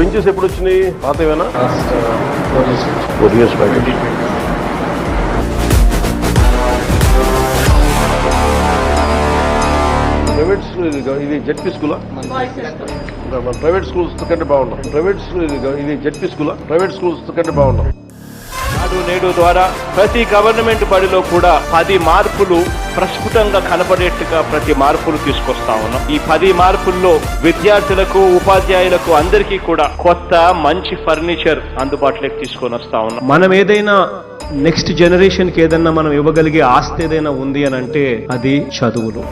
Benches ఎప్పుడు వచ్చినాయి? పాతవేనా? 4 years back. Private ఇది జెడ్పీ స్కూలా? ప్రైవేట్ స్కూల్స్ కంటే బాగున్నాం. ఇది జెడ్పీ స్కూలా? ప్రైవేట్ స్కూల్స్ కంటే బాగున్నాం. నాడు నేడు ద్వారా ప్రతి గవర్నమెంట్ బడిలో కూడా 10 మార్పులు ప్రస్ఫుటంగా కనపడేట్టుగా ప్రతి మార్పులు తీసుకొస్తా ఉన్నాం. ఈ 10 మార్పుల్లో విద్యార్థులకు, ఉపాధ్యాయులకు అందరికీ కూడా కొత్త మంచి ఫర్నిచర్ అందుబాటులోకి తీసుకొని వస్తా ఉన్నాం. మనం ఏదైనా నెక్స్ట్ జనరేషన్ కి ఏదన్నా మనం ఇవ్వగలిగే ఆస్తి ఏదైనా ఉంది అని అంటే అది చదువులు.